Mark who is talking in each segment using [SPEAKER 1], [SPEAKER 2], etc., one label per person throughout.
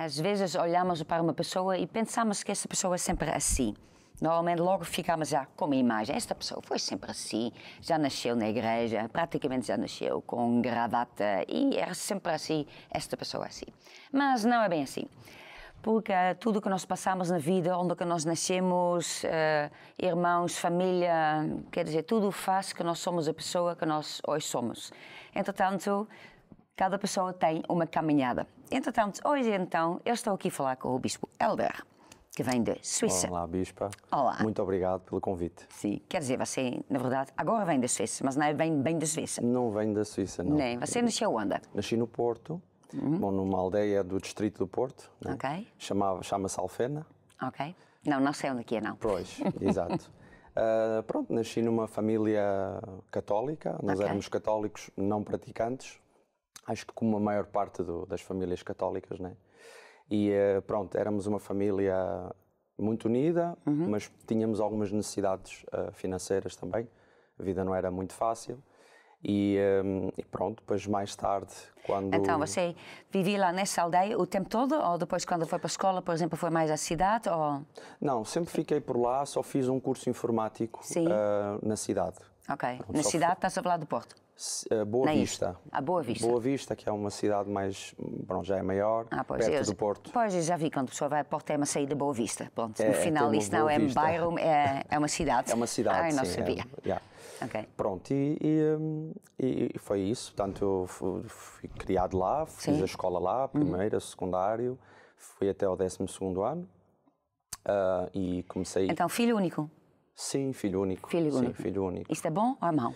[SPEAKER 1] Às vezes olhamos para uma pessoa e pensamos que essa pessoa é sempre assim. Normalmente logo ficamos já com uma imagem. Esta pessoa foi sempre assim, já nasceu na igreja, praticamente já nasceu com gravata e era sempre assim, esta pessoa é assim. Mas não é bem assim. Porque tudo que nós passamos na vida, onde que nós nascemos, irmãos, família, quer dizer, tudo faz que nós somos a pessoa que nós hoje somos. Entretanto, cada pessoa tem uma caminhada. Entretanto, hoje então, eu estou aqui a falar com o Bispo Helder, que vem de Suíça.
[SPEAKER 2] Olá, Bispa.
[SPEAKER 1] Olá.
[SPEAKER 2] Muito obrigado pelo convite.
[SPEAKER 1] Sim, quer dizer, você, na verdade, agora vem da Suíça, mas não é bem da Suíça.
[SPEAKER 2] Não venho da Suíça, não.
[SPEAKER 1] Nem, você nasceu onde?
[SPEAKER 2] Nasci no Porto, bom, numa aldeia do distrito do Porto. Né?
[SPEAKER 1] Ok.
[SPEAKER 2] Chama-se Alfena.
[SPEAKER 1] Ok. Não sei onde aqui é, não.
[SPEAKER 2] Pois, exato. Pronto, nasci numa família católica. Nós éramos católicos não praticantes. Acho que como a maior parte das famílias católicas, né? E pronto, éramos uma família muito unida, mas tínhamos algumas necessidades financeiras também. A vida não era muito fácil. E pronto, depois mais tarde, quando...
[SPEAKER 1] Então, você vivia lá nessa aldeia o tempo todo? Ou depois, quando foi para a escola, por exemplo, foi mais à cidade? Ou...
[SPEAKER 2] Não, sempre fiquei por lá, só fiz um curso informático na cidade.
[SPEAKER 1] Ok.
[SPEAKER 2] Pronto,
[SPEAKER 1] na cidade, estás a falar do Porto?
[SPEAKER 2] Boa Vista.
[SPEAKER 1] A Boa Vista.
[SPEAKER 2] Boa Vista, que é uma cidade mais, pronto, já é maior, perto do Porto.
[SPEAKER 1] Pois, eu já vi quando a pessoa vai a Porto, é uma saída Boa Vista. Pronto, no final
[SPEAKER 2] tem
[SPEAKER 1] isso não é um bairro, é uma cidade.
[SPEAKER 2] É uma cidade,
[SPEAKER 1] Ai, não
[SPEAKER 2] sim.
[SPEAKER 1] sabia.
[SPEAKER 2] Okay. Pronto, e foi isso. Portanto, eu fui criado lá, fiz a escola lá, primeiro, secundário, fui até ao 12º ano e comecei...
[SPEAKER 1] Então, filho único?
[SPEAKER 2] Sim, filho único.
[SPEAKER 1] Filho único.
[SPEAKER 2] Sim, filho único.
[SPEAKER 1] Isto é bom ou é mau?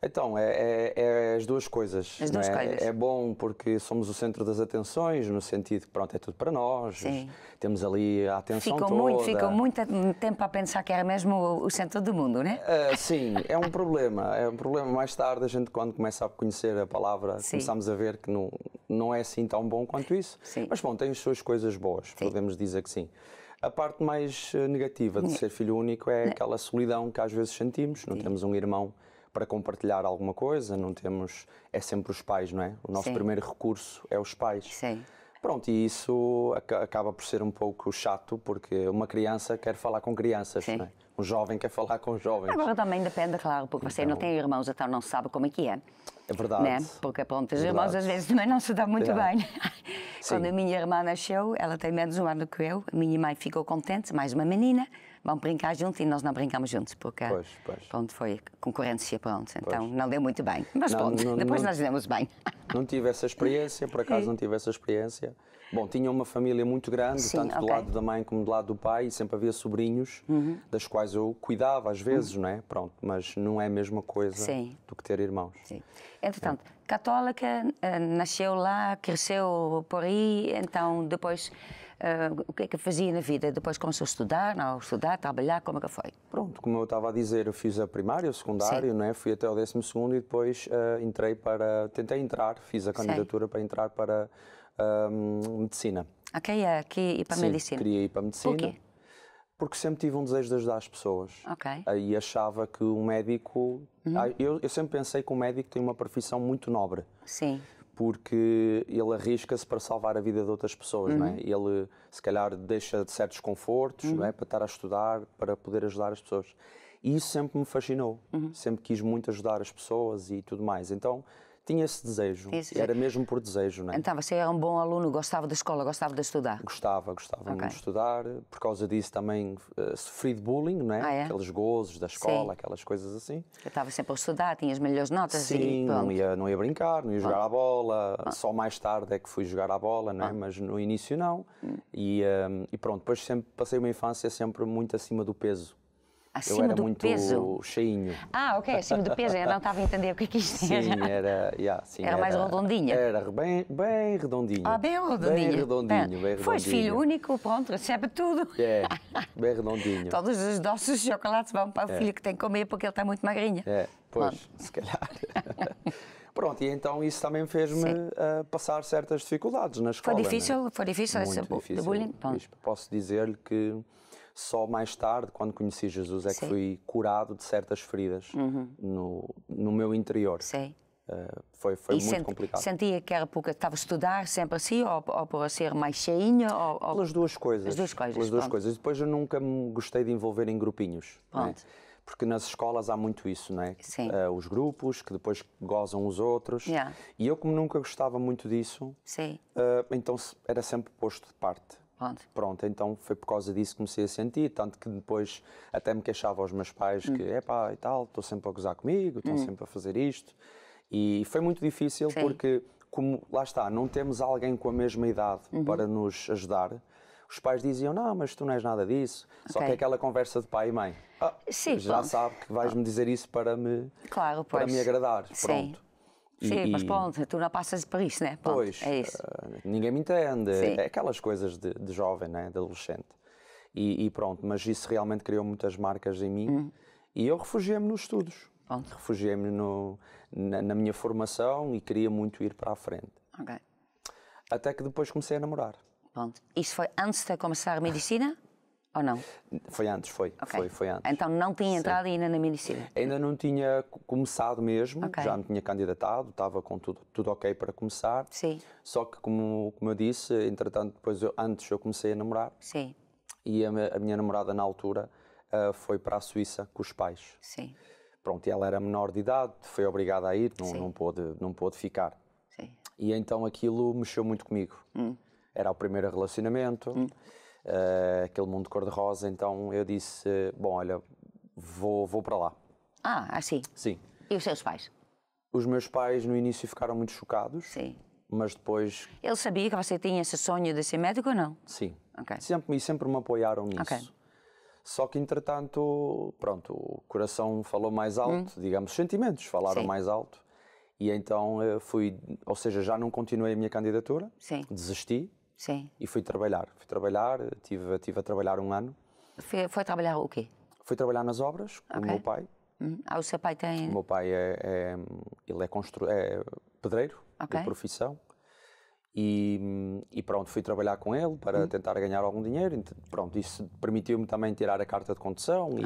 [SPEAKER 2] Então, é as duas coisas.
[SPEAKER 1] As duas coisas.
[SPEAKER 2] É bom porque somos o centro das atenções, no sentido que, pronto, é tudo para nós.
[SPEAKER 1] Sim.
[SPEAKER 2] Temos ali a atenção toda.
[SPEAKER 1] Ficam muito tempo a pensar que era mesmo o centro do mundo, não é?
[SPEAKER 2] Sim, é um problema. É um problema. Mais tarde, a gente, quando começa a conhecer a palavra, começamos a ver que não é assim tão bom quanto isso.
[SPEAKER 1] Sim.
[SPEAKER 2] Mas, bom, tem as suas coisas boas, podemos dizer que sim. A parte mais negativa de ser filho único é aquela solidão que às vezes sentimos. Não temos um irmão para compartilhar alguma coisa, não temos... É sempre os pais, não é? O nosso primeiro recurso é os pais.
[SPEAKER 1] Sim.
[SPEAKER 2] Pronto, e isso acaba por ser um pouco chato, porque uma criança quer falar com crianças, não é? Um jovem quer falar com jovens.
[SPEAKER 1] Agora também depende, claro, porque você não tem irmãos, então não sabe como é que é.
[SPEAKER 2] É verdade.
[SPEAKER 1] Né? Porque, pronto, os irmãos às vezes também não se dão muito bem. Quando
[SPEAKER 2] Sim.
[SPEAKER 1] a minha irmã nasceu, ela tem menos um ano que eu, a minha mãe ficou contente, mais uma menina, vão brincar juntos e nós não brincamos juntos, porque pronto, foi concorrência, pronto, então não deu muito bem. Mas pronto, depois nós demos bem.
[SPEAKER 2] Não tive essa experiência, por acaso não tive essa experiência. Bom, tinha uma família muito grande, tanto do lado da mãe como do lado do pai, e sempre havia sobrinhos, das quais eu cuidava às vezes, não é? Pronto, mas não é a mesma coisa do que ter irmãos.
[SPEAKER 1] Sim. Entretanto, católica, nasceu lá, cresceu por aí, então depois o que é que fazia na vida? Depois começou a estudar, trabalhar, como é que foi?
[SPEAKER 2] Pronto, como eu estava a dizer, eu fiz a primária, o secundário, não é? Fui até ao 12º e depois tentei entrar, fiz a candidatura para entrar para medicina.
[SPEAKER 1] Ok, aqui ir para a medicina?
[SPEAKER 2] Queria ir para a medicina.
[SPEAKER 1] Por quê?
[SPEAKER 2] Porque sempre tive um desejo de ajudar as pessoas. E achava que um médico... Eu sempre pensei que um médico tem uma profissão muito nobre.
[SPEAKER 1] Sim.
[SPEAKER 2] Porque ele arrisca-se para salvar a vida de outras pessoas, não é? Ele, se calhar, deixa de certos confortos, não é? Para estar a estudar, para poder ajudar as pessoas. E isso sempre me fascinou. Sempre quis muito ajudar as pessoas e tudo mais. Então, tinha esse desejo. Era mesmo por desejo, não é?
[SPEAKER 1] Então, você era um bom aluno, gostava da escola, gostava de estudar?
[SPEAKER 2] Gostava muito de estudar. Por causa disso também sofri de bullying, não é? Aqueles gozos da escola, aquelas coisas assim.
[SPEAKER 1] Eu estava sempre a estudar, tinha as melhores notas.
[SPEAKER 2] Sim, não ia brincar, não ia jogar à bola. Só mais tarde é que fui jogar à bola, não é? Mas no início não. E pronto, depois sempre passei uma infância sempre muito acima do peso.
[SPEAKER 1] Acima do peso?
[SPEAKER 2] Eu era muito cheinho.
[SPEAKER 1] Ok, acima do peso. Eu não estava a entender o que isto era.
[SPEAKER 2] Sim,
[SPEAKER 1] era mais redondinha?
[SPEAKER 2] Era bem redondinho.
[SPEAKER 1] Bem redondinho.
[SPEAKER 2] Bem redondinho.
[SPEAKER 1] Foste filho único, pronto, recebe tudo.
[SPEAKER 2] Bem redondinho.
[SPEAKER 1] Todos os doces de chocolate vão para o filho que tem que comer porque ele está muito magrinho.
[SPEAKER 2] Pois, se calhar. Pronto, e então isso também fez-me passar certas dificuldades na escola.
[SPEAKER 1] Foi difícil esse bullying?
[SPEAKER 2] Posso dizer-lhe que só mais tarde, quando conheci Jesus, é que fui curado de certas feridas no meu interior. Foi muito complicado.
[SPEAKER 1] Sentia que era porque estava a estudar sempre assim, ou por ser mais cheinho?
[SPEAKER 2] Pelas duas coisas.
[SPEAKER 1] As duas coisas.
[SPEAKER 2] Pelas duas coisas. E depois eu nunca me gostei de envolver em grupinhos.
[SPEAKER 1] Pronto.
[SPEAKER 2] Né? Porque nas escolas há muito isso, não é?
[SPEAKER 1] Sim.
[SPEAKER 2] Os grupos que depois gozam os outros.
[SPEAKER 1] Yeah.
[SPEAKER 2] E eu, como nunca gostava muito disso,
[SPEAKER 1] Sim.
[SPEAKER 2] então era sempre posto de parte. Pronto, então foi por causa disso que comecei a sentir, tanto que depois até me queixava aos meus pais que, epá, e tal, estou sempre a gozar comigo, estão sempre a fazer isto. E foi muito difícil porque, como, lá está, não temos alguém com a mesma idade para nos ajudar. Os pais diziam, não, mas tu não és nada disso. Só que é aquela conversa de pai e mãe.
[SPEAKER 1] Sim,
[SPEAKER 2] já sabe que vais-me dizer isso para me agradar.
[SPEAKER 1] Sim.
[SPEAKER 2] Pronto.
[SPEAKER 1] Sim, mas pronto, tu não passas por isso, né? Pronto,
[SPEAKER 2] pois,
[SPEAKER 1] é isso.
[SPEAKER 2] Ninguém me entende. É aquelas coisas de jovem, né? De adolescente. E pronto, mas isso realmente criou muitas marcas em mim. E eu refugiei-me nos estudos. Refugiei-me na minha formação e queria muito ir para a frente.
[SPEAKER 1] Okay.
[SPEAKER 2] Até que depois comecei a namorar.
[SPEAKER 1] Pronto. Isso foi antes de começar a medicina? Ou não?
[SPEAKER 2] Foi antes, foi antes.
[SPEAKER 1] Então não tinha entrado ainda na medicina?
[SPEAKER 2] Ainda não tinha começado mesmo, já me tinha candidatado, estava com tudo ok para começar.
[SPEAKER 1] Sim.
[SPEAKER 2] Só que, como eu disse, entretanto, antes eu comecei a namorar.
[SPEAKER 1] Sim.
[SPEAKER 2] E a minha namorada, na altura, foi para a Suíça com os pais.
[SPEAKER 1] Sim.
[SPEAKER 2] Pronto, e ela era menor de idade, foi obrigada a ir, não pôde ficar.
[SPEAKER 1] Sim.
[SPEAKER 2] E então aquilo mexeu muito comigo. Era o primeiro relacionamento. Aquele mundo cor-de-rosa, então eu disse, bom, olha, vou para lá.
[SPEAKER 1] Assim?
[SPEAKER 2] Sim.
[SPEAKER 1] E os seus pais?
[SPEAKER 2] Os meus pais no início ficaram muito chocados.
[SPEAKER 1] Sim.
[SPEAKER 2] Mas depois...
[SPEAKER 1] Ele sabia que você tinha esse sonho de ser médico ou não?
[SPEAKER 2] Sim.
[SPEAKER 1] Okay.
[SPEAKER 2] Sempre me apoiaram nisso.
[SPEAKER 1] Okay.
[SPEAKER 2] Só que, entretanto, pronto, o coração falou mais alto, digamos, os sentimentos falaram mais alto. E então ou seja, já não continuei a minha candidatura, desisti. Sim. E fui trabalhar. Estive a trabalhar um ano.
[SPEAKER 1] Foi trabalhar o quê?
[SPEAKER 2] Fui trabalhar nas obras com o meu pai.
[SPEAKER 1] O seu pai tem...
[SPEAKER 2] O meu pai ele é pedreiro de profissão. E pronto, fui trabalhar com ele para tentar ganhar algum dinheiro. Pronto, isso permitiu-me também tirar a carta de condução e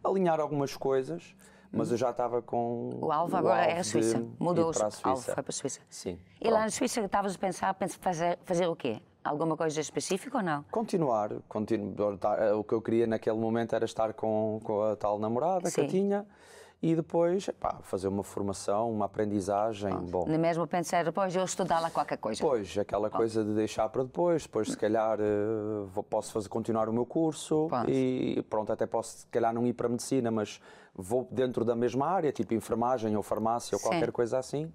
[SPEAKER 2] alinhar algumas coisas. Mas eu já estava com...
[SPEAKER 1] O alvo agora é a Suíça. Mudou
[SPEAKER 2] para a Suíça.
[SPEAKER 1] O alvo, foi para a Suíça.
[SPEAKER 2] Sim.
[SPEAKER 1] E lá na Suíça estavas a pensar fazer o quê? Alguma coisa específica ou não?
[SPEAKER 2] Continuar. O que eu queria naquele momento era estar com a tal namorada que eu tinha e depois fazer uma formação, uma aprendizagem. Bom,
[SPEAKER 1] nem mesmo pensar depois eu estudar lá qualquer coisa.
[SPEAKER 2] Pois, aquela coisa de deixar para depois se calhar posso continuar o meu curso e pronto, até posso se calhar não ir para a medicina, mas vou dentro da mesma área, tipo enfermagem ou farmácia ou qualquer coisa assim.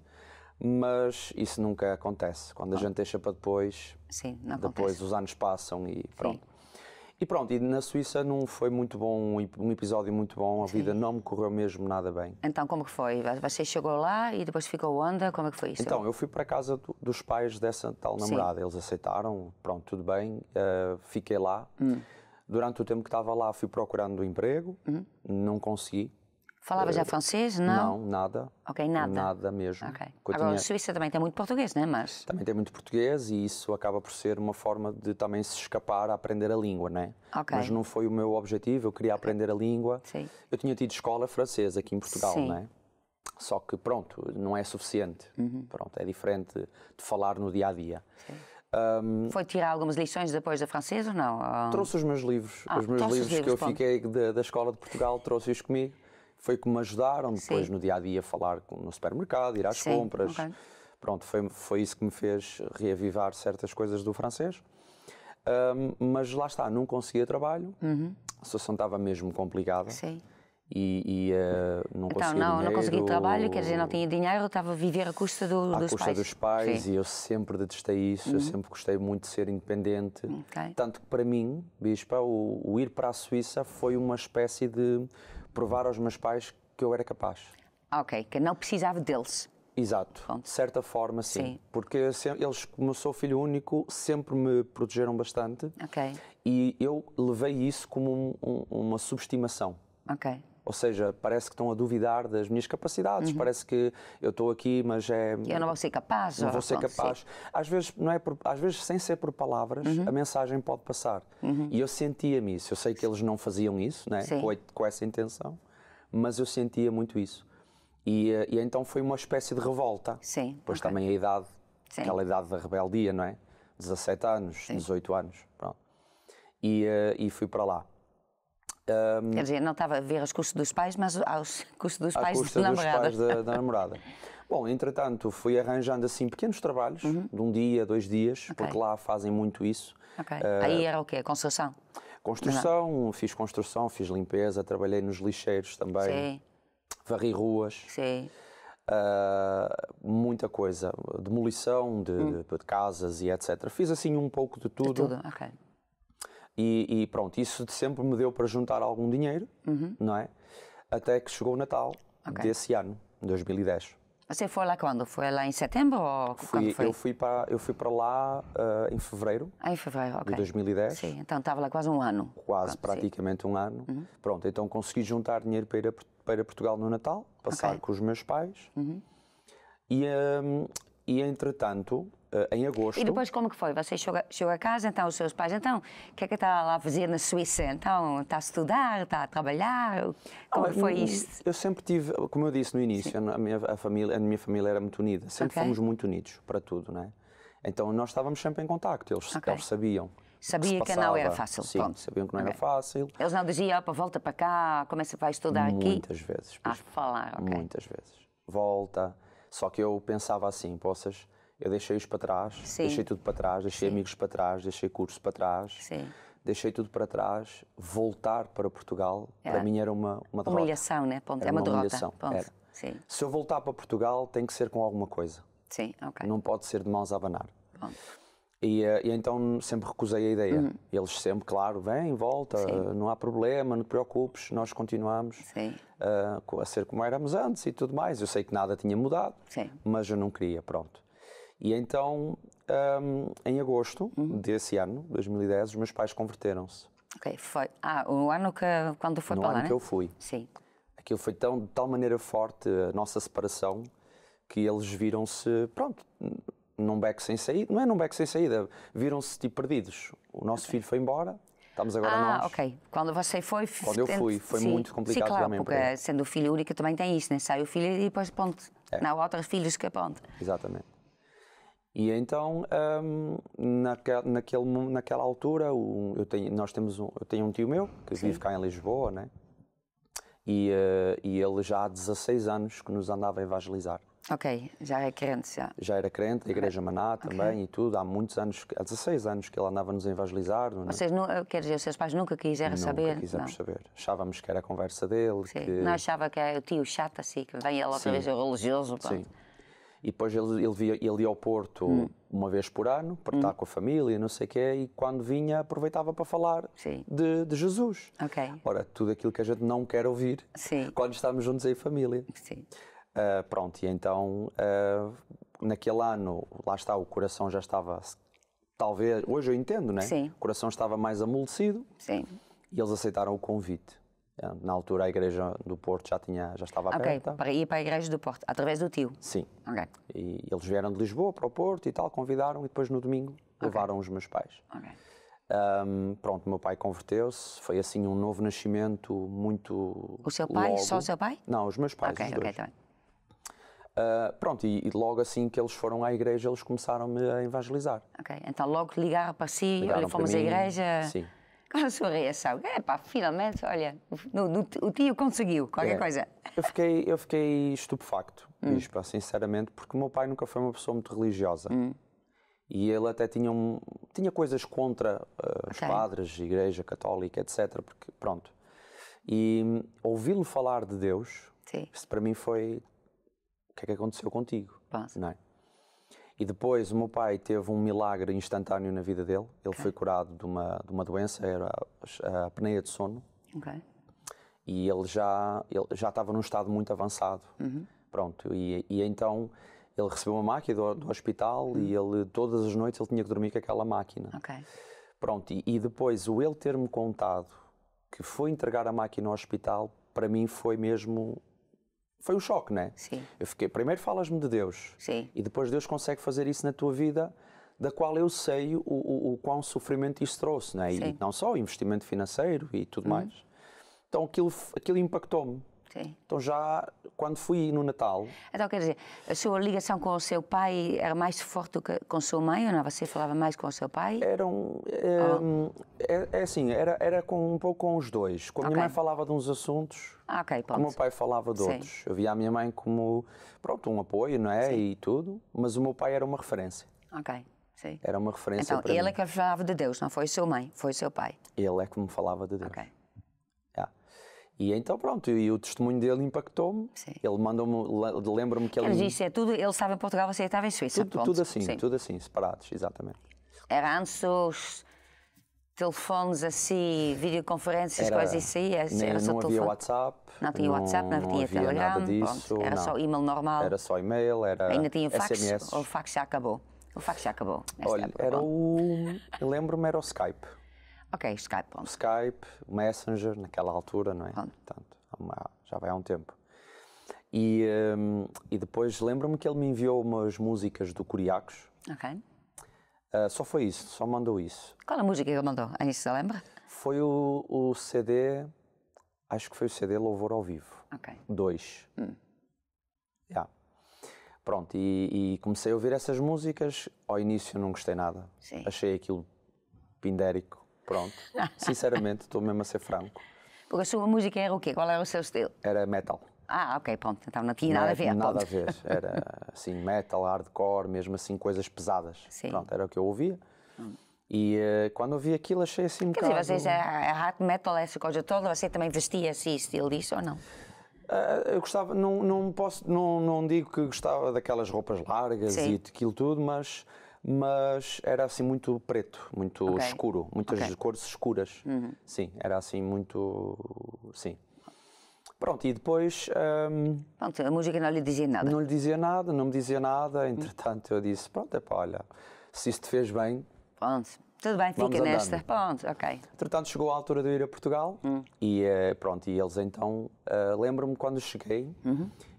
[SPEAKER 2] Mas isso nunca acontece. Quando a gente deixa para depois, depois os anos passam e pronto. E na Suíça não foi muito bom, um episódio muito bom, a vida não me correu mesmo nada bem.
[SPEAKER 1] Então como que foi? Você chegou lá e depois ficou onde? Como é que foi isso?
[SPEAKER 2] Então, eu fui para a casa dos pais dessa tal namorada, eles aceitaram, pronto, tudo bem, fiquei lá. Durante o tempo que estava lá fui procurando emprego, não consegui.
[SPEAKER 1] Falava já francês, não?
[SPEAKER 2] Não, nada.
[SPEAKER 1] Ok, nada?
[SPEAKER 2] Nada mesmo.
[SPEAKER 1] Okay. Agora, a Suíça também tem muito português, não é? Mas...
[SPEAKER 2] Também tem muito português e isso acaba por ser uma forma de também se escapar a aprender a língua, não é? Mas não foi o meu objetivo, eu queria aprender a língua. Sim. Eu tinha tido escola francesa aqui em Portugal, não é? Só que, pronto, não é suficiente. Pronto, é diferente de falar no dia-a-dia.
[SPEAKER 1] Foi tirar algumas lições depois da francesa ou não?
[SPEAKER 2] Trouxe os meus livros. Os meus livros que eu fiquei da Escola de Portugal, trouxe-os comigo. Foi que me ajudaram depois no dia-a-dia a falar no supermercado, ir às compras. Pronto, foi isso que me fez reavivar certas coisas do francês. Mas lá está, não conseguia trabalho, a situação estava mesmo complicada. Sim. E não conseguia dinheiro.
[SPEAKER 1] Não conseguia trabalho, quer dizer, não tinha dinheiro, estava a viver à custa dos pais.
[SPEAKER 2] À custa dos pais, e eu sempre detestei isso, eu sempre gostei muito de ser independente. Tanto que para mim, Bispa, o ir para a Suíça foi uma espécie de provar aos meus pais que eu era capaz.
[SPEAKER 1] Ok, que não precisava deles.
[SPEAKER 2] Exato, de certa forma sim. Porque eles, como eu sou filho único, sempre me protegeram bastante. E eu levei isso como uma subestimação. Ou seja, parece que estão a duvidar das minhas capacidades, parece que eu estou aqui, mas
[SPEAKER 1] eu não vou ser capaz.
[SPEAKER 2] Não vou ser capaz. Às vezes, às vezes, sem ser por palavras, a mensagem pode passar. E eu sentia-me isso. Eu sei que eles não faziam isso, né? Com essa intenção, mas eu sentia muito isso. E então foi uma espécie de revolta.
[SPEAKER 1] Sim.
[SPEAKER 2] Depois também a idade,
[SPEAKER 1] Sim.
[SPEAKER 2] aquela idade da rebeldia, não é? 17 anos,
[SPEAKER 1] Sim.
[SPEAKER 2] 18 anos, pronto. E fui para lá.
[SPEAKER 1] Quer dizer, não estava a ver as custas dos pais, mas aos custos dos pais
[SPEAKER 2] À custa
[SPEAKER 1] da
[SPEAKER 2] dos
[SPEAKER 1] namorada.
[SPEAKER 2] pais da namorada. Bom, entretanto, fui arranjando assim pequenos trabalhos, de 1 dia, 2 dias, porque lá fazem muito isso.
[SPEAKER 1] Ok. Aí era o quê? Construção?
[SPEAKER 2] Construção, fiz limpeza, trabalhei nos lixeiros também,
[SPEAKER 1] Sim.
[SPEAKER 2] varri ruas,
[SPEAKER 1] Sim.
[SPEAKER 2] muita coisa, demolição de casas e etc. Fiz assim um pouco de tudo.
[SPEAKER 1] Tudo, ok.
[SPEAKER 2] E pronto, isso sempre me deu para juntar algum dinheiro, não é? Até que chegou o Natal desse ano, 2010.
[SPEAKER 1] Você foi lá quando? Foi lá em setembro ou quando foi?
[SPEAKER 2] Eu fui para lá em fevereiro
[SPEAKER 1] Em fevereiro, ok.
[SPEAKER 2] de 2010.
[SPEAKER 1] Sim, então estava lá quase um ano.
[SPEAKER 2] Quase, praticamente um ano. Pronto, então consegui juntar dinheiro para ir a Portugal no Natal, passar com os meus pais. E entretanto, em agosto...
[SPEAKER 1] E depois como que foi? Você chegou a casa, então os seus pais, então, o que é que está lá a fazer na Suíça? Então, está a estudar, está a trabalhar? Como foi isto?
[SPEAKER 2] Eu sempre tive, como eu disse no início, a minha família era muito unida. Sempre fomos muito unidos para tudo, não é? Então nós estávamos sempre em contacto, eles sabiam.
[SPEAKER 1] Sabia que não era fácil.
[SPEAKER 2] Sim,
[SPEAKER 1] pronto.
[SPEAKER 2] sabiam que não era fácil.
[SPEAKER 1] Eles não diziam, opa, volta para cá, começa a estudar aqui?
[SPEAKER 2] Muitas vezes.
[SPEAKER 1] A falar, ok.
[SPEAKER 2] Muitas vezes. Volta. Só que eu pensava assim, poças, eu deixei-os para trás, deixei tudo para trás, deixei amigos para trás, deixei curso para trás, deixei tudo para trás. Voltar para Portugal, para mim era uma derrota.
[SPEAKER 1] Humilhação, né? Ponto.
[SPEAKER 2] Era
[SPEAKER 1] É uma derrota.
[SPEAKER 2] humilhação.
[SPEAKER 1] Ponto.
[SPEAKER 2] Era.
[SPEAKER 1] Sim.
[SPEAKER 2] Se eu voltar para Portugal, tem que ser com alguma coisa.
[SPEAKER 1] Sim, ok.
[SPEAKER 2] Não pode ser de mãos a abanar.
[SPEAKER 1] Pronto.
[SPEAKER 2] E então sempre recusei a ideia. Eles sempre, claro, vem, volta, não há problema, não te preocupes, nós continuamos a ser como éramos antes e tudo mais. Eu sei que nada tinha mudado, mas eu não queria, pronto. E então, em agosto desse ano, 2010, os meus pais converteram-se.
[SPEAKER 1] Ok, foi. O ano quando foi para lá,
[SPEAKER 2] No ano que eu fui.
[SPEAKER 1] Sim.
[SPEAKER 2] Aquilo foi de tal maneira forte, a nossa separação, que eles viram-se, pronto, num beco sem saída, não é num beco sem saída, viram-se tipo perdidos. O nosso filho foi embora, estamos agora nós.
[SPEAKER 1] Ok. Quando você foi...
[SPEAKER 2] Quando eu fui, foi muito complicado.
[SPEAKER 1] Sim, claro,
[SPEAKER 2] também
[SPEAKER 1] porque sendo filho único também tem isso, né? Sai o filho e depois ponto. Não há outros filhos que ponto.
[SPEAKER 2] Exatamente. E então, naquela altura, eu tenho um tio meu, que vive cá em Lisboa, né? E ele já há 16 anos que nos andava a evangelizar.
[SPEAKER 1] Ok, já é crente, já.
[SPEAKER 2] Já era crente da Igreja Maná também e tudo. Há muitos anos, há 16 anos que ele andava-nos a evangelizar.
[SPEAKER 1] Vocês, quer dizer, os seus pais nunca quiseram saber?
[SPEAKER 2] Nunca quisemos saber. Achávamos que era a conversa dele.
[SPEAKER 1] Não achava que era o tio chato assim, que vem ele outra vez o religioso. Pronto.
[SPEAKER 2] Sim. E depois ele ia ao Porto uma vez por ano, para estar com a família, não sei o quê, e quando vinha aproveitava para falar de Jesus.
[SPEAKER 1] Ok.
[SPEAKER 2] Ora, tudo aquilo que a gente não quer ouvir quando estamos juntos em família.
[SPEAKER 1] Sim.
[SPEAKER 2] Pronto, e então naquele ano, lá está, o coração já estava, talvez, hoje eu entendo, né?
[SPEAKER 1] Sim.
[SPEAKER 2] O coração estava mais amolecido.
[SPEAKER 1] Sim.
[SPEAKER 2] E eles aceitaram o convite. Na altura a igreja do Porto já estava aberta.
[SPEAKER 1] Ok, para ir para a igreja do Porto, através do tio?
[SPEAKER 2] Sim.
[SPEAKER 1] Ok.
[SPEAKER 2] E eles vieram de Lisboa para o Porto e tal, convidaram e depois no domingo levaram os meus pais.
[SPEAKER 1] Ok.
[SPEAKER 2] Pronto, meu pai converteu-se, foi assim um novo nascimento muito
[SPEAKER 1] O seu pai?
[SPEAKER 2] logo.
[SPEAKER 1] Só o seu pai?
[SPEAKER 2] Não, os meus pais, os dois.
[SPEAKER 1] Ok, tá bem.
[SPEAKER 2] Pronto, e logo assim que eles foram à igreja, eles começaram-me a evangelizar.
[SPEAKER 1] Ok, então logo ligaram para si,
[SPEAKER 2] Ligaram
[SPEAKER 1] olha, fomos
[SPEAKER 2] para
[SPEAKER 1] à
[SPEAKER 2] mim,
[SPEAKER 1] igreja.
[SPEAKER 2] Sim.
[SPEAKER 1] Qual a sua reação? Finalmente, olha, o tio conseguiu qualquer coisa.
[SPEAKER 2] Eu fiquei estupefacto, Bispa, sinceramente, porque o meu pai nunca foi uma pessoa muito religiosa. E ele até tinha coisas contra os padres, a igreja católica, etc. Porque, pronto. E ouvi-lo falar de Deus, isso para mim foi... O que é que aconteceu contigo? Não é? E depois o meu pai teve um milagre instantâneo na vida dele. Ele foi curado de uma doença, era a apneia de sono. E ele já estava num estado muito avançado. Pronto, e então ele recebeu uma máquina do hospital e ele, todas as noites ele tinha que dormir com aquela máquina. Pronto, e depois o ele ter-me contado que foi entregar a máquina ao hospital, para mim foi mesmo... Foi um choque, não é?
[SPEAKER 1] Sim.
[SPEAKER 2] Eu fiquei, primeiro falas-me de Deus.
[SPEAKER 1] Sim.
[SPEAKER 2] E depois Deus consegue fazer isso na tua vida, da qual eu sei o quão sofrimento isso trouxe, não é? E não só o investimento financeiro e tudo mais. Então aquilo impactou-me.
[SPEAKER 1] Sim.
[SPEAKER 2] Então já, quando fui no Natal...
[SPEAKER 1] Então, quer dizer, a sua ligação com o seu pai era mais forte do que com a sua mãe, ou não? Você falava mais com o seu pai?
[SPEAKER 2] É assim, era um pouco com os dois. Com a minha mãe falava de uns assuntos, com o meu pai falava de outros. Eu via a minha mãe como, pronto, um apoio, não é? Sim. E tudo, mas o meu pai era uma referência.
[SPEAKER 1] Sim.
[SPEAKER 2] Era uma referência
[SPEAKER 1] então,
[SPEAKER 2] para mim.
[SPEAKER 1] Então, ele é que falava de Deus, não foi a sua mãe, foi o seu pai?
[SPEAKER 2] Ele é que me falava de Deus. E então, pronto, e o testemunho dele impactou-me. Ele mandou-me, lembro-me que ele...
[SPEAKER 1] Quer dizer, isso é tudo, ele estava em Portugal, você estava em Suíça,
[SPEAKER 2] tudo assim, separados, exatamente.
[SPEAKER 1] Era antes dos telefones assim, videoconferências, coisas assim?
[SPEAKER 2] Não havia WhatsApp.
[SPEAKER 1] Não tinha WhatsApp, não tinha Telegram,
[SPEAKER 2] nada disso,
[SPEAKER 1] pronto, era só e-mail normal.
[SPEAKER 2] Era só e-mail, era
[SPEAKER 1] ainda tinha fax,
[SPEAKER 2] SMS.
[SPEAKER 1] ou o fax já acabou? O fax já acabou.
[SPEAKER 2] Olha, era eu lembro-me, era o Skype.
[SPEAKER 1] Skype, pronto.
[SPEAKER 2] Skype, Messenger, naquela altura, não é? Portanto, já vai há um tempo. E depois lembro-me que ele me enviou umas músicas do Curiacos. Só foi isso, só mandou isso.
[SPEAKER 1] Qual a música que ele mandou? Aí se lembra?
[SPEAKER 2] Foi o CD, acho que foi o CD Louvor ao Vivo. 2. Pronto, e comecei a ouvir essas músicas. Ao início não gostei nada.
[SPEAKER 1] Sim.
[SPEAKER 2] Achei aquilo pindérico. Pronto, sinceramente, estou mesmo a ser franco.
[SPEAKER 1] Porque a sua música era o quê? Qual era o seu estilo?
[SPEAKER 2] Era metal.
[SPEAKER 1] Pronto, então não tinha nada a ver.
[SPEAKER 2] Nada a ver, era assim, metal, hardcore, mesmo assim, coisas pesadas.
[SPEAKER 1] Sim.
[SPEAKER 2] Pronto, era o que eu ouvia. E quando ouvi aquilo achei assim um bocado...
[SPEAKER 1] Quer dizer, vocês, a hard metal, essa coisa toda, você também vestia assim, estilo disso ou não?
[SPEAKER 2] Eu gostava, não digo que gostava daquelas roupas largas e aquilo tudo, mas era assim muito preto, muito escuro, muitas cores escuras. Sim, era assim muito... Sim. Pronto, e depois...
[SPEAKER 1] Pronto, a música não lhe dizia nada?
[SPEAKER 2] Não lhe dizia nada, não me dizia nada. Entretanto, eu disse, pronto, olha, se isso te fez bem...
[SPEAKER 1] Pronto, tudo bem, fica nesta. Pronto,
[SPEAKER 2] Entretanto, chegou a altura de eu ir a Portugal e pronto, e eles então... lembro-me quando cheguei,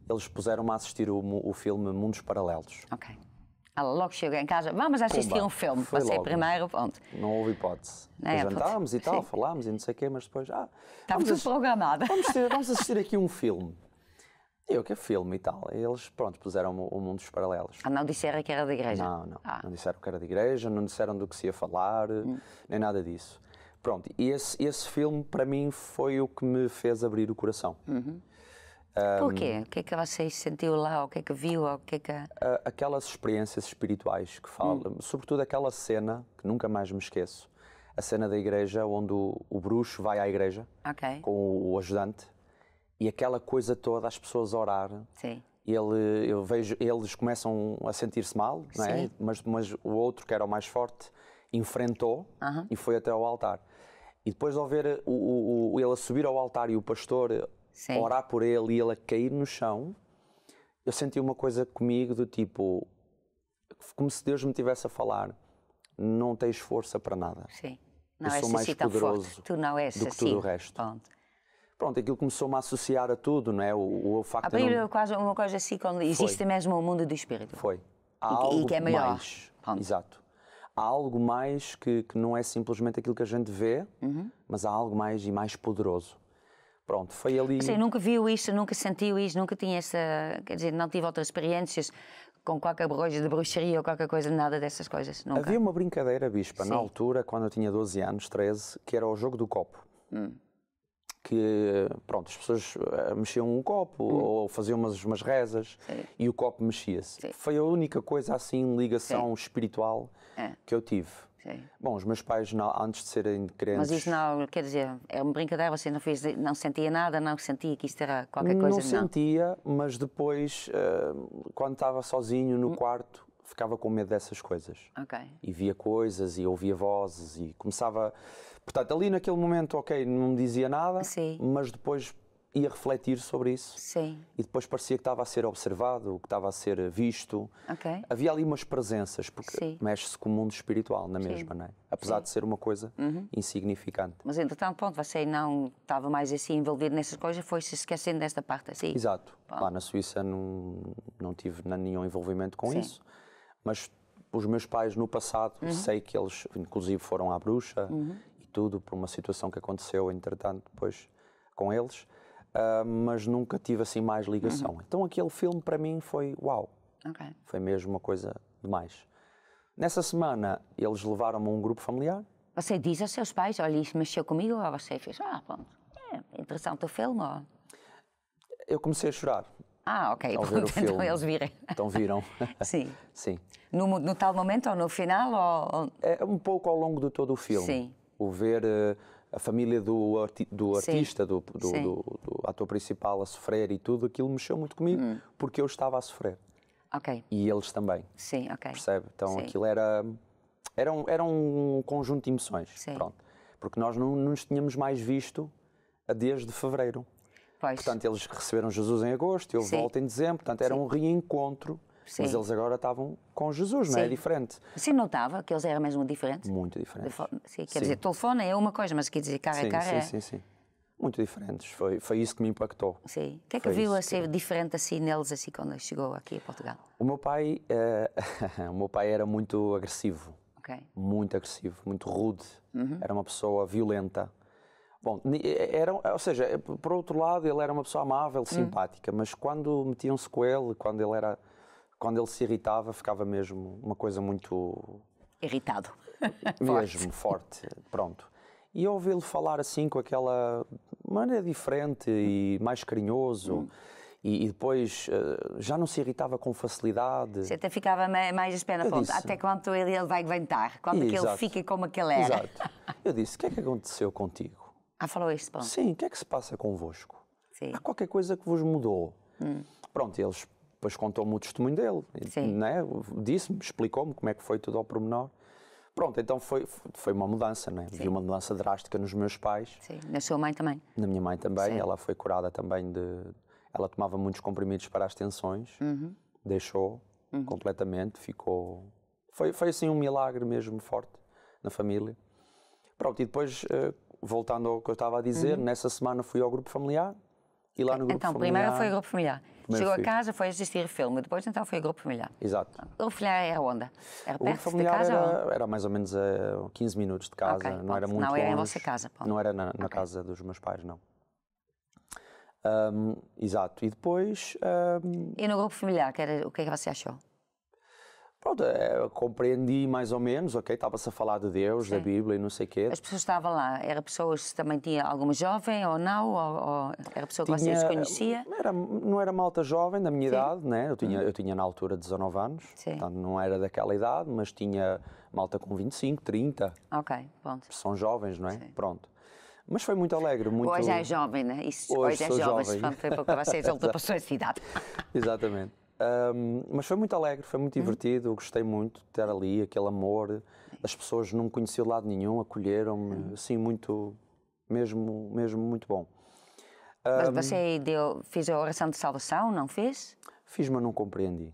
[SPEAKER 2] eles puseram-me a assistir o filme Mundos Paralelos.
[SPEAKER 1] Logo cheguei em casa, vamos assistir um filme. Você primeiro, pronto.
[SPEAKER 2] Não houve hipótese. Jantámos e tal, falámos e não sei o quê, mas depois...
[SPEAKER 1] Estava tudo programado.
[SPEAKER 2] Vamos assistir aqui um filme. E eu, que filme e tal? E eles, pronto, puseram o Mundos Paralelos.
[SPEAKER 1] Não disseram que era da igreja?
[SPEAKER 2] Não disseram que era da igreja, não disseram do que se ia falar, nem nada disso. Pronto, e esse filme, para mim, foi o que me fez abrir o coração.
[SPEAKER 1] Porquê? O que é que você sentiu lá? O que é que viu?
[SPEAKER 2] Aquelas experiências espirituais que falam, sobretudo aquela cena, que nunca mais me esqueço, a cena da igreja, onde o bruxo vai à igreja com o ajudante, e aquela coisa toda, as pessoas a orar.
[SPEAKER 1] Sim.
[SPEAKER 2] Eu vejo, eles começam a sentir-se mal, não é? Mas o outro, que era o mais forte, enfrentou e foi até ao altar. E depois de ver ele a subir ao altar e o pastor a orar por ele e ele a cair no chão, eu senti uma coisa comigo do tipo, como se Deus me estivesse a falar, não tens força para nada.
[SPEAKER 1] Sim.
[SPEAKER 2] Não eu sou mais poderoso
[SPEAKER 1] tu não és
[SPEAKER 2] do que tudo o resto. Pronto, aquilo começou-me a associar a tudo, não é? O facto
[SPEAKER 1] de não... quase uma coisa assim, quando existe mesmo o mundo do espírito.
[SPEAKER 2] Foi.
[SPEAKER 1] Há algo que é maior.
[SPEAKER 2] Mais. Exato. Há algo mais que não é simplesmente aquilo que a gente vê, mas há algo mais e mais poderoso. Pronto, foi ali...
[SPEAKER 1] Você nunca viu isto, nunca sentiu isto, nunca tinha essa... Quer dizer, não tive outras experiências com qualquer coisa de bruxaria ou qualquer coisa, nada dessas coisas? Nunca.
[SPEAKER 2] Havia uma brincadeira, Bispa, na altura, quando eu tinha 12 anos, 13, que era o jogo do copo. Que, pronto, as pessoas mexiam um copo ou faziam umas rezas e o copo mexia-se. Foi a única coisa assim, ligação espiritual que eu tive. Bom, os meus pais, antes de serem crentes...
[SPEAKER 1] Mas isso não, quer dizer, é uma brincadeira, você não sentia nada, não sentia que isto era qualquer coisa?
[SPEAKER 2] Não sentia, mas depois, quando estava sozinho no quarto, ficava com medo dessas coisas. E via coisas e ouvia vozes e começava... Portanto, ali naquele momento, não me dizia nada, mas depois ia refletir sobre isso. E depois parecia que estava a ser observado, que estava a ser visto. Havia ali umas presenças, porque mexe-se com o mundo espiritual na mesma, não é? Apesar de ser uma coisa insignificante.
[SPEAKER 1] Mas, entretanto, pronto, você não estava mais assim envolvido nessas coisas, foi-se esquecendo desta parte, assim?
[SPEAKER 2] Exato. Lá na Suíça não tive nenhum envolvimento com isso, mas os meus pais, no passado, sei que eles, inclusive, foram à bruxa, tudo por uma situação que aconteceu, entretanto, depois com eles. mas nunca tive assim mais ligação. Então aquele filme para mim foi uau, foi mesmo uma coisa demais. Nessa semana eles levaram-me a um grupo familiar.
[SPEAKER 1] Você diz aos seus pais, olha, isso mexeu comigo, ou você fez, pronto, é interessante o filme, ou...
[SPEAKER 2] Eu comecei a chorar.
[SPEAKER 1] Ok,
[SPEAKER 2] ao ver o filme.
[SPEAKER 1] Então eles viram.
[SPEAKER 2] Então viram.
[SPEAKER 1] Sim.
[SPEAKER 2] Sim.
[SPEAKER 1] No tal momento ou no final? Ou...
[SPEAKER 2] É um pouco ao longo de todo o filme.
[SPEAKER 1] Sim.
[SPEAKER 2] O ver a família do artista, do ator principal a sofrer e tudo, aquilo mexeu muito comigo, porque eu estava a sofrer.
[SPEAKER 1] Ok.
[SPEAKER 2] E eles também.
[SPEAKER 1] Sim, ok.
[SPEAKER 2] Percebe? Então
[SPEAKER 1] Sim.
[SPEAKER 2] aquilo era um conjunto de emoções.
[SPEAKER 1] Sim.
[SPEAKER 2] Pronto. Porque nós não nos tínhamos mais visto desde fevereiro.
[SPEAKER 1] Pois.
[SPEAKER 2] Portanto, eles receberam Jesus em agosto, eu volto em dezembro, portanto era um reencontro, mas eles agora estavam com Jesus, não é? É diferente.
[SPEAKER 1] Você notava que eles eram mesmo diferentes?
[SPEAKER 2] Muito diferentes.
[SPEAKER 1] Sim, quer dizer, telefone é uma coisa, mas quer dizer, cara a cara é...
[SPEAKER 2] Sim. Muito diferentes, foi isso que me impactou.
[SPEAKER 1] Sim. O que é que viu a ser diferente assim neles assim quando chegou aqui a Portugal?
[SPEAKER 2] O meu pai, o meu pai era muito agressivo, muito agressivo, muito rude, era uma pessoa violenta. Bom, ou seja, por outro lado, ele era uma pessoa amável, simpática, mas quando metiam-se com ele, quando ele se irritava, ficava mesmo uma coisa muito...
[SPEAKER 1] Irritado.
[SPEAKER 2] Mesmo, forte, pronto. E ouvi-lo falar assim, com aquela maneira diferente e mais carinhoso, e depois já não se irritava com facilidade.
[SPEAKER 1] Você até ficava mais a espera, até quando ele vai aguentar, quando que ele fica como aquele era.
[SPEAKER 2] Exato. Eu disse, o que é que aconteceu contigo?
[SPEAKER 1] Falou isso, pronto.
[SPEAKER 2] Sim, o que é que se passa convosco?
[SPEAKER 1] Sim.
[SPEAKER 2] Há qualquer coisa que vos mudou. Pronto, eles depois contou-me o testemunho dele. Né? Disse-me, explicou-me como é que foi tudo ao pormenor. Pronto, então foi uma mudança, né? Vi uma mudança drástica nos meus pais.
[SPEAKER 1] Sim, na sua mãe também.
[SPEAKER 2] Na minha mãe também, ela foi curada também Ela tomava muitos comprimidos para as tensões, deixou completamente, ficou... Foi assim um milagre mesmo forte na família. Pronto, e depois... voltando ao que eu estava a dizer, nessa semana fui ao grupo familiar e lá no grupo familiar... Então,
[SPEAKER 1] primeiro foi o grupo familiar. Chegou a casa, foi assistir o filme, depois então foi o grupo familiar.
[SPEAKER 2] Exato.
[SPEAKER 1] O grupo familiar era onde? Era perto
[SPEAKER 2] de casa?
[SPEAKER 1] Era
[SPEAKER 2] mais ou menos a 15 minutos de casa, não era muito longe.
[SPEAKER 1] Não era em vossa casa?
[SPEAKER 2] Não era na casa dos meus pais, não. Exato. E depois...
[SPEAKER 1] E no grupo familiar, o que é que você achou?
[SPEAKER 2] Pronto, compreendi mais ou menos, estava-se a falar de Deus, da Bíblia e não sei o quê.
[SPEAKER 1] As pessoas estavam lá, eram pessoas que também tinha alguma jovem ou não? Ou era pessoa que você desconhecia?
[SPEAKER 2] Não era malta jovem da minha idade, né? Eu tinha na altura 19 anos, portanto não era daquela idade, mas tinha malta com 25, 30.
[SPEAKER 1] Pronto.
[SPEAKER 2] São jovens, não é? Pronto. Mas foi muito alegre.
[SPEAKER 1] Hoje é jovem, né? Hoje é jovem, foi porque vocês ultrapassou essa idade.
[SPEAKER 2] Exatamente. Mas foi muito alegre, foi muito divertido, gostei muito de ter ali aquele amor, as pessoas não me conheciam de lado nenhum, acolheram-me, assim, mesmo muito bom.
[SPEAKER 1] Mas você fez a oração de salvação, não fez?
[SPEAKER 2] Fiz, mas não compreendi.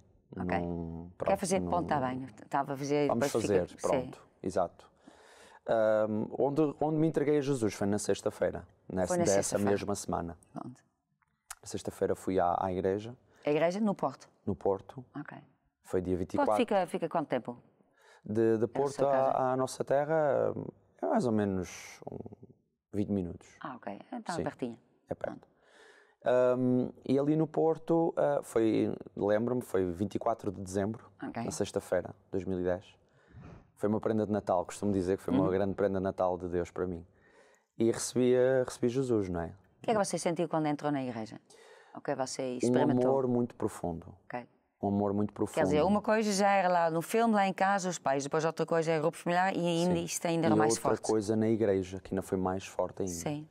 [SPEAKER 1] Quer fazer de ponta bem? Estava a fazer...
[SPEAKER 2] Vamos fazer, pronto, exato. Onde me entreguei a Jesus foi na sexta-feira, dessa mesma semana.
[SPEAKER 1] Pronto.
[SPEAKER 2] Na sexta-feira fui à igreja.
[SPEAKER 1] A igreja no Porto?
[SPEAKER 2] No Porto. Foi dia 24.
[SPEAKER 1] Porto fica quanto tempo?
[SPEAKER 2] De Porto à nossa terra é mais ou menos 20 minutos.
[SPEAKER 1] Então é pertinho.
[SPEAKER 2] É perto. E ali no Porto, lembro-me, foi 24 de dezembro, na sexta-feira de 2010. Foi uma prenda de Natal, costumo dizer que foi uma grande prenda de Natal de Deus para mim. E recebi Jesus, não é?
[SPEAKER 1] O que é que você sentiu quando entrou na igreja? O que você experimentou?
[SPEAKER 2] Um amor muito profundo. Um amor muito profundo.
[SPEAKER 1] Quer dizer, uma coisa já era lá no filme, lá em casa, os pais, depois outra coisa é o grupo familiar e isto ainda era mais forte.
[SPEAKER 2] E outra coisa na igreja, que ainda foi mais forte ainda.
[SPEAKER 1] Sim.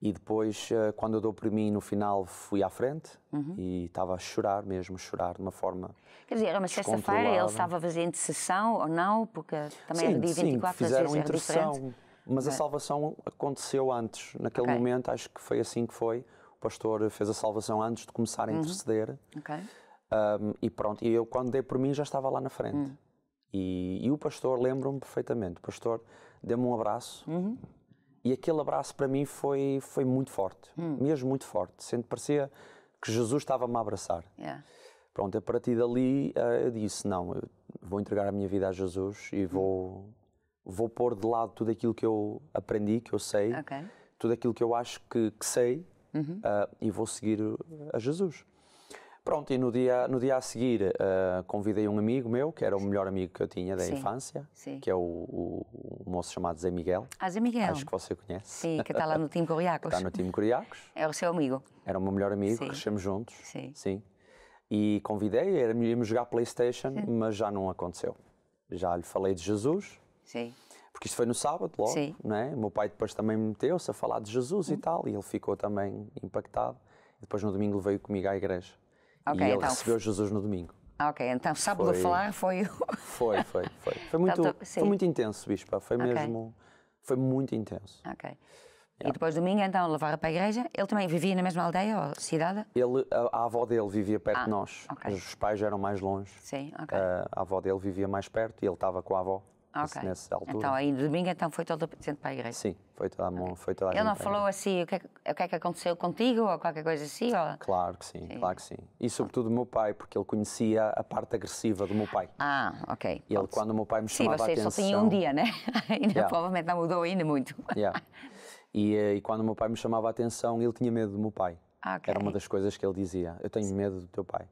[SPEAKER 2] E depois, quando eu dou por mim, no final fui à frente e estava a chorar mesmo, de uma forma...
[SPEAKER 1] Quer dizer, era uma sexta-feira, ele estava a fazer intercessão ou não? Porque também era dia 24,
[SPEAKER 2] fizeram
[SPEAKER 1] era diferente.
[SPEAKER 2] Mas a salvação aconteceu antes. Naquele momento, acho que foi assim que foi. O pastor fez a salvação antes de começar a interceder. E pronto, e eu quando dei por mim já estava lá na frente. E o pastor, lembro-me perfeitamente, o pastor deu-me um abraço e aquele abraço para mim foi muito forte, mesmo muito forte. Parecia que Jesus estava-me a abraçar. Pronto, a partir dali eu disse, não, eu vou entregar a minha vida a Jesus e vou pôr de lado tudo aquilo que eu aprendi, que eu sei, tudo aquilo que eu acho que sei, e vou seguir a Jesus. Pronto, e no dia a seguir convidei um amigo meu, que era o melhor amigo que eu tinha da infância, que é o moço chamado Zé Miguel.
[SPEAKER 1] Zé Miguel.
[SPEAKER 2] Acho que você conhece.
[SPEAKER 1] Sim, que está lá no time Coriacos.
[SPEAKER 2] Está no time Coriacos.
[SPEAKER 1] É o seu amigo.
[SPEAKER 2] Era o meu melhor amigo, crescemos juntos. Sim. E convidei, íamos jogar PlayStation, mas já não aconteceu. Já lhe falei de Jesus.
[SPEAKER 1] Sim.
[SPEAKER 2] Porque isto foi no sábado, logo, não é? O meu pai depois também meteu-se a falar de Jesus e tal, e ele ficou também impactado. E depois no domingo veio comigo à igreja. E ele recebeu Jesus no domingo.
[SPEAKER 1] Ok, então sábado a falar foi...
[SPEAKER 2] Foi muito intenso, Bispa, foi mesmo, foi muito intenso.
[SPEAKER 1] Ok. E depois domingo então levaram para a igreja, ele também vivia na mesma aldeia ou cidade?
[SPEAKER 2] A avó dele vivia perto de nós, os pais eram mais longe.
[SPEAKER 1] Sim, ok.
[SPEAKER 2] A avó dele vivia mais perto e ele estava com a avó. Nessa altura.
[SPEAKER 1] Então aí no domingo então foi toda a gente para a igreja?
[SPEAKER 2] Sim, foi toda a gente.
[SPEAKER 1] Ele não falou assim o que é que aconteceu contigo ou qualquer coisa assim? Ou...
[SPEAKER 2] Claro que sim, claro que sim. E sobretudo o meu pai, porque ele conhecia a parte agressiva do meu pai.
[SPEAKER 1] Ok.
[SPEAKER 2] E ele, quando o meu pai me chamava a atenção...
[SPEAKER 1] Sim, vocês só tinham um dia, né? Ainda provavelmente não mudou ainda muito.
[SPEAKER 2] E quando o meu pai me chamava a atenção, ele tinha medo do meu pai. Era uma das coisas que ele dizia. Eu tenho medo do teu pai.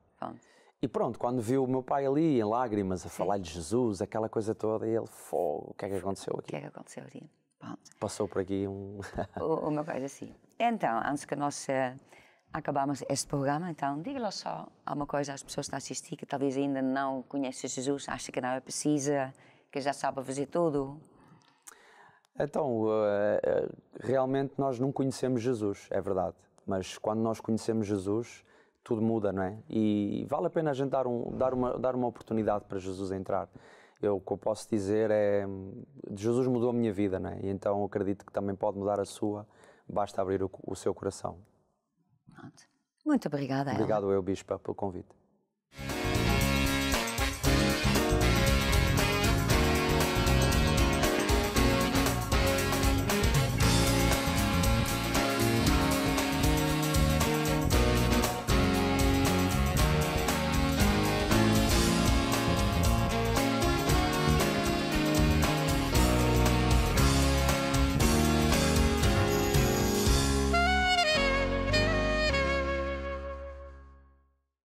[SPEAKER 2] E pronto, quando viu o meu pai ali, em lágrimas, a falar de Jesus, aquela coisa toda, e ele, fogo, o que é que aconteceu aqui?
[SPEAKER 1] O que é que aconteceu aqui? Pronto.
[SPEAKER 2] Passou por aqui
[SPEAKER 1] uma coisa assim. Então, antes que nós acabamos este programa, então, diga-lhe só alguma coisa às pessoas que estão a assistir, que talvez ainda não conhecem Jesus, acham que não é precisa, que já sabe fazer tudo.
[SPEAKER 2] Então, realmente nós não conhecemos Jesus, é verdade. Mas quando nós conhecemos Jesus, tudo muda, não é? E vale a pena a gente dar uma oportunidade para Jesus entrar. O que eu posso dizer é, Jesus mudou a minha vida, não é? E então eu acredito que também pode mudar a sua, basta abrir o seu coração.
[SPEAKER 1] Pronto. Muito obrigada.
[SPEAKER 2] Obrigado eu, Bispa, pelo convite.